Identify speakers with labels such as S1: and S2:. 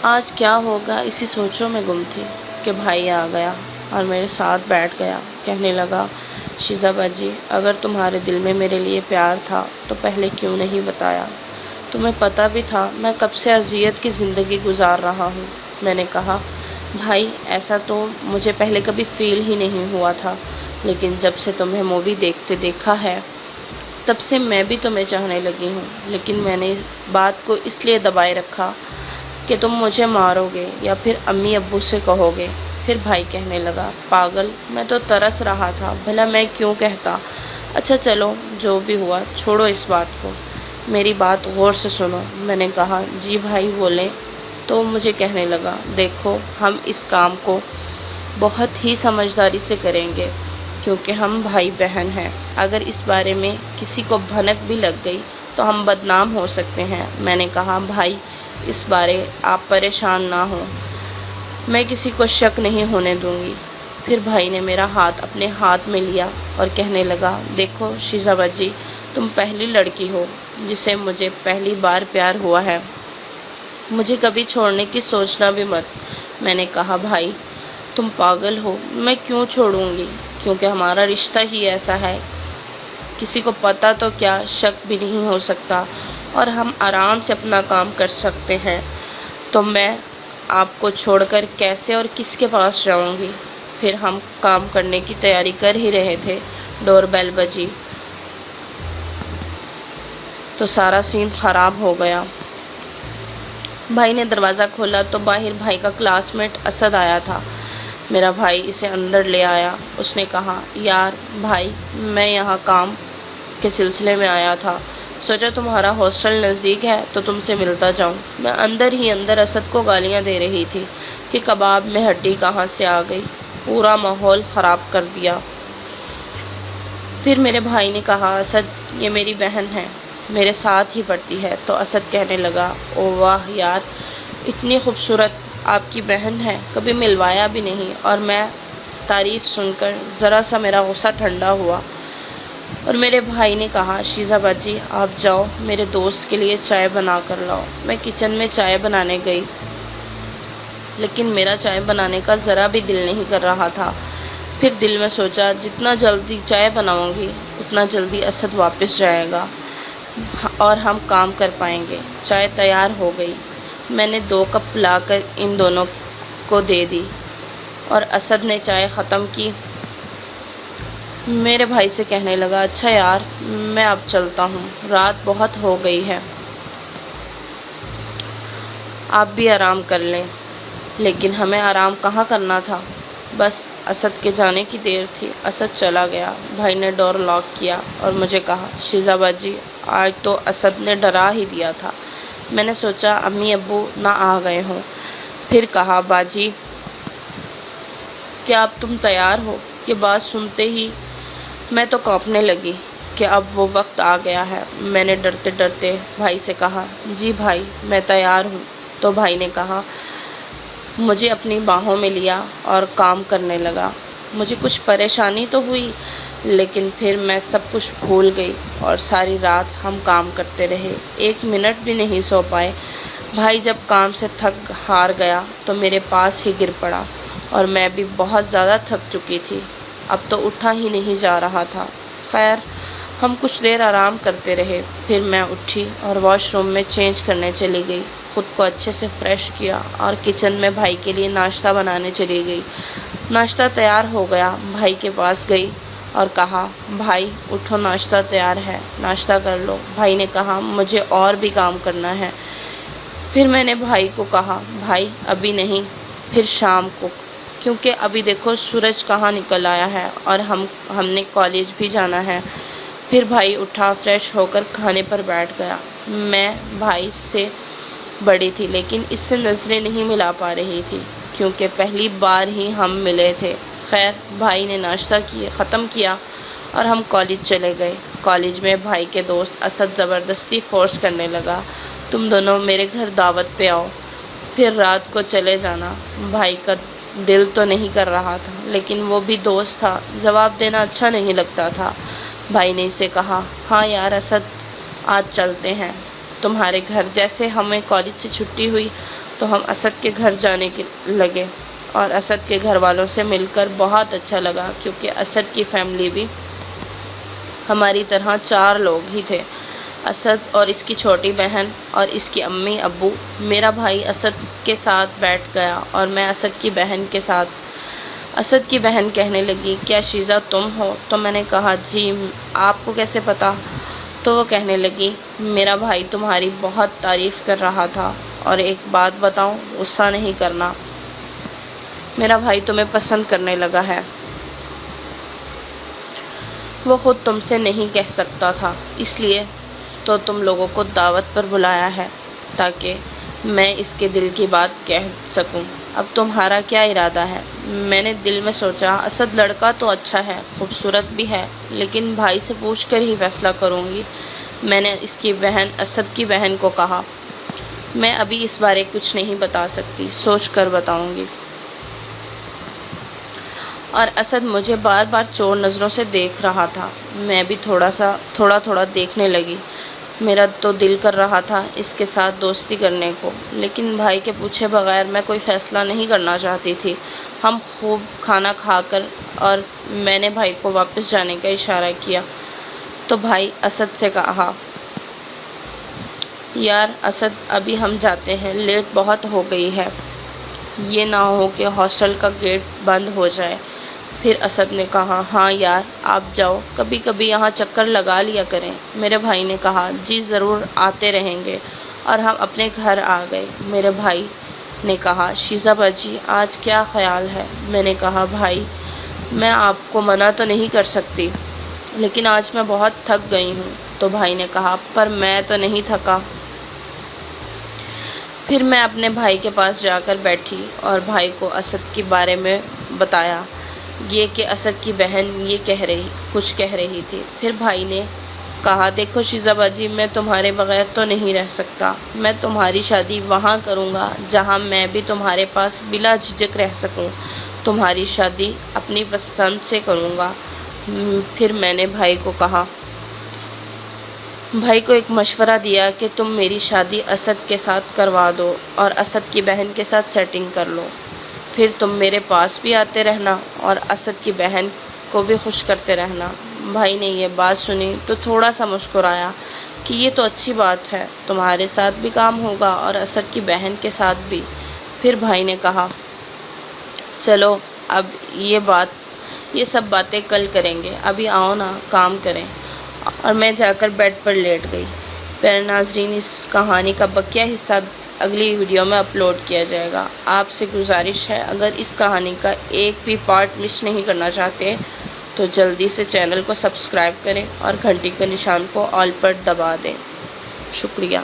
S1: آج کیا ہوگا اسی سوچوں میں گم تھی کہ بھائی آ گیا اور میرے ساتھ بیٹھ گیا۔ کہنے لگا، شیزا باجی، اگر تمہارے دل میں میرے لیے پیار تھا تو پہلے کیوں نہیں بتایا؟ تمہیں پتہ بھی تھا میں کب سے اذیت کی زندگی گزار رہا ہوں۔ میں نے کہا، بھائی ایسا تو مجھے پہلے کبھی فیل ہی نہیں ہوا تھا، لیکن جب سے تمہیں مووی دیکھتے دیکھا ہے تب سے میں بھی تمہیں چاہنے لگی ہوں، لیکن میں نے بات کو اس لیے دبائے رکھا کہ تم مجھے مارو گے یا پھر امی ابو سے کہو گے۔ پھر بھائی کہنے لگا، پاگل، میں تو ترس رہا تھا، بھلا میں کیوں کہتا۔ اچھا چلو، جو بھی ہوا چھوڑو اس بات کو، میری بات غور سے سنو۔ میں نے کہا، جی بھائی بولیں۔ تو مجھے کہنے لگا، دیکھو ہم اس کام کو بہت ہی سمجھداری سے کریں گے کیونکہ ہم بھائی بہن ہیں۔ اگر اس بارے میں کسی کو بھنک بھی لگ گئی تو ہم بدنام ہو سکتے ہیں۔ میں نے کہا، بھائی اس بارے آپ پریشان نہ ہوں، میں کسی کو شک نہیں ہونے دوں گی۔ پھر بھائی نے میرا ہاتھ اپنے ہاتھ میں لیا اور کہنے لگا، دیکھو شیزا باجی، تم پہلی لڑکی ہو جسے مجھے پہلی بار پیار ہوا ہے، مجھے کبھی چھوڑنے کی سوچنا بھی مت۔ میں نے کہا، بھائی تم پاگل ہو، میں کیوں چھوڑوں گی؟ کیونکہ ہمارا رشتہ ہی ایسا ہے، کسی کو پتہ تو کیا، شک بھی نہیں ہو سکتا اور ہم آرام سے اپنا کام کر سکتے ہیں۔ تو میں آپ کو چھوڑ کر کیسے اور کس کے پاس جاؤں گی؟ پھر ہم کام کرنے کی تیاری کر ہی رہے تھے، ڈور بیل بجی تو سارا سین خراب ہو گیا۔ بھائی نے دروازہ کھولا تو باہر بھائی کا کلاس میٹ اسد آیا تھا۔ میرا بھائی اسے اندر لے آیا۔ اس نے کہا، یار بھائی، میں یہاں کام کے سلسلے میں آیا تھا، سوچا تمہارا ہاسٹل نزدیک ہے تو تم سے ملتا جاؤں۔ میں اندر ہی اندر اسد کو گالیاں دے رہی تھی کہ کباب میں ہڈی کہاں سے آ گئی، پورا ماحول خراب کر دیا۔ پھر میرے بھائی نے کہا، اسد یہ میری بہن ہے، میرے ساتھ ہی پڑھتی ہے۔ تو اسد کہنے لگا، او واہ یار، اتنی خوبصورت آپ کی بہن ہے، کبھی ملوایا بھی نہیں۔ اور میں تعریف سن کر ذرا سا میرا غصہ ٹھنڈا ہوا اور میرے بھائی نے کہا، شیزا باجی آپ جاؤ میرے دوست کے لیے چائے بنا کر لاؤ۔ میں کچن میں چائے بنانے گئی، لیکن میرا چائے بنانے کا ذرا بھی دل نہیں کر رہا تھا۔ پھر دل میں سوچا، جتنا جلدی چائے بناؤں گی اتنا جلدی اسد واپس جائے گا اور ہم کام کر پائیں گے۔ چائے تیار ہو گئی، میں نے 2 کپ لا کر ان دونوں کو دے دی اور اسد نے چائے ختم کی۔ میرے بھائی سے کہنے لگا، اچھا یار میں اب چلتا ہوں، رات بہت ہو گئی ہے، آپ بھی آرام کر لیں۔ لیکن ہمیں آرام کہاں کرنا تھا، بس اسد کے جانے کی دیر تھی۔ اسد چلا گیا۔ بھائی نے ڈور لاک کیا اور مجھے کہا، شیزا باجی آج تو اسد نے ڈرا ہی دیا تھا۔ میں نے سوچا امی ابو نہ آ گئے ہوں۔ پھر کہا، باجی کیا اب تم تیار ہو؟ یہ بات سنتے ہی میں تو کانپنے لگی کہ اب وہ وقت آ گیا ہے۔ میں نے ڈرتے ڈرتے بھائی سے کہا، جی بھائی میں تیار ہوں۔ تو بھائی نے کہا، مجھے اپنی باہوں میں لیا اور کام کرنے لگا۔ مجھے کچھ پریشانی تو ہوئی، لیکن پھر میں سب کچھ بھول گئی اور ساری رات ہم کام کرتے رہے، 1 منٹ بھی نہیں سو پائے۔ بھائی جب کام سے تھک ہار گیا تو میرے پاس ہی گر پڑا اور میں بھی بہت زیادہ تھک چکی تھی، اب تو اٹھا ہی نہیں جا رہا تھا۔ خیر ہم کچھ دیر آرام کرتے رہے، پھر میں اٹھی اور واش روم میں چینج کرنے چلی گئی، خود کو اچھے سے فریش کیا اور کچن میں بھائی کے لیے ناشتہ بنانے چلی گئی۔ ناشتہ تیار ہو گیا، بھائی کے پاس گئی اور کہا، بھائی اٹھو ناشتہ تیار ہے، ناشتہ کر لو۔ بھائی نے کہا، مجھے اور بھی کام کرنا ہے۔ پھر میں نے بھائی کو کہا، بھائی ابھی نہیں، پھر شام کو، کیونکہ ابھی دیکھو سورج کہاں نکل آیا ہے اور ہم نے کالج بھی جانا ہے۔ پھر بھائی اٹھا، فریش ہو کر کھانے پر بیٹھ گیا۔ میں بھائی سے بڑی تھی لیکن اس سے نظریں نہیں ملا پا رہی تھی کیونکہ پہلی بار ہی ہم ملے تھے۔ خیر بھائی نے ناشتہ ختم کیا اور ہم کالج چلے گئے۔ کالج میں بھائی کے دوست اسد زبردستی فورس کرنے لگا، تم دونوں میرے گھر دعوت پہ آؤ، پھر رات کو چلے جانا۔ بھائی کا دل تو نہیں کر رہا تھا، لیکن وہ بھی دوست تھا، جواب دینا اچھا نہیں لگتا تھا۔ بھائی نے اسے کہا، ہاں یار اسد، آج چلتے ہیں تمہارے گھر۔ جیسے ہمیں کالج سے چھٹی ہوئی تو ہم اسد کے گھر جانے کے لگے اور اسد کے گھر والوں سے مل کر بہت اچھا لگا، کیونکہ اسد کی فیملی بھی ہماری طرح 4 لوگ ہی تھے، اسد اور اس کی چھوٹی بہن اور اس کی امی ابو۔ میرا بھائی اسد کے ساتھ بیٹھ گیا اور میں اسد کی بہن کے ساتھ۔ اسد کی بہن کہنے لگی، کیا شیزہ تم ہو؟ تو میں نے کہا، جی، آپ کو کیسے پتا؟ تو وہ کہنے لگی، میرا بھائی تمہاری بہت تعریف کر رہا تھا، اور ایک بات بتاؤں، غصہ نہیں کرنا، میرا بھائی تمہیں پسند کرنے لگا ہے۔ وہ خود تم سے نہیں کہہ سکتا تھا، اس لیے تو تم لوگوں کو دعوت پر بلایا ہے، تاکہ میں اس کے دل کی بات کہہ سکوں۔ اب تمہارا کیا ارادہ ہے؟ میں نے دل میں سوچا، اسد لڑکا تو اچھا ہے، خوبصورت بھی ہے، لیکن بھائی سے پوچھ کر ہی فیصلہ کروں گی۔ میں نے اسد کی بہن کو کہا، میں ابھی اس بارے کچھ نہیں بتا سکتی، سوچ کر بتاؤں گی۔ اور اسد مجھے بار بار چور نظروں سے دیکھ رہا تھا، میں بھی تھوڑا تھوڑا دیکھنے لگی۔ میرا تو دل کر رہا تھا اس کے ساتھ دوستی کرنے کو، لیکن بھائی کے پوچھے بغیر میں کوئی فیصلہ نہیں کرنا چاہتی تھی۔ ہم خوب کھانا کھا کر اور میں نے بھائی کو واپس جانے کا اشارہ کیا تو بھائی اسد سے کہا، یار اسد، ابھی ہم جاتے ہیں، لیٹ بہت ہو گئی ہے، یہ نہ ہو کہ ہاسٹل کا گیٹ بند ہو جائے۔ پھر اسد نے کہا، ہاں یار، آپ جاؤ، کبھی کبھی یہاں چکر لگا لیا کریں۔ میرے بھائی نے کہا، جی ضرور، آتے رہیں گے، اور ہم اپنے گھر آ گئے۔ میرے بھائی نے کہا، شیزہ باجی، آج کیا خیال ہے؟ میں نے کہا، بھائی، میں آپ کو منع تو نہیں کر سکتی، لیکن آج میں بہت تھک گئی ہوں۔ تو بھائی نے کہا، پر میں تو نہیں تھکا۔ پھر میں اپنے بھائی کے پاس جا کر بیٹھی اور بھائی کو اسد کے بارے میں بتایا، یہ کہ اسد کی بہن یہ کچھ کہہ رہی تھی۔ پھر بھائی نے کہا، دیکھو شیزہ باجی، میں تمہارے بغیر تو نہیں رہ سکتا، میں تمہاری شادی وہاں کروں گا جہاں میں بھی تمہارے پاس بلا جھجک رہ سکوں، تمہاری شادی اپنی پسند سے کروں گا۔ پھر میں نے بھائی کو ایک مشورہ دیا کہ تم میری شادی اسد کے ساتھ کروا دو اور اسد کی بہن کے ساتھ سیٹنگ کر لو، پھر تم میرے پاس بھی آتے رہنا اور اسد کی بہن کو بھی خوش کرتے رہنا۔ بھائی نے یہ بات سنی تو تھوڑا سا مسکرایا کہ یہ تو اچھی بات ہے، تمہارے ساتھ بھی کام ہوگا اور اسد کی بہن کے ساتھ بھی۔ پھر بھائی نے کہا، چلو اب یہ سب باتیں کل کریں گے، ابھی آؤ نا، کام کریں۔ اور میں جا کر بیڈ پر لیٹ گئی۔ پیارے ناظرین، اس کہانی کا بقیہ حصہ اگلی ویڈیو میں اپلوڈ کیا جائے گا۔ آپ سے گزارش ہے، اگر اس کہانی کا ایک بھی پارٹ مس نہیں کرنا چاہتے تو جلدی سے چینل کو سبسکرائب کریں اور گھنٹی کے نشان کو آل پر دبا دیں۔ شکریہ۔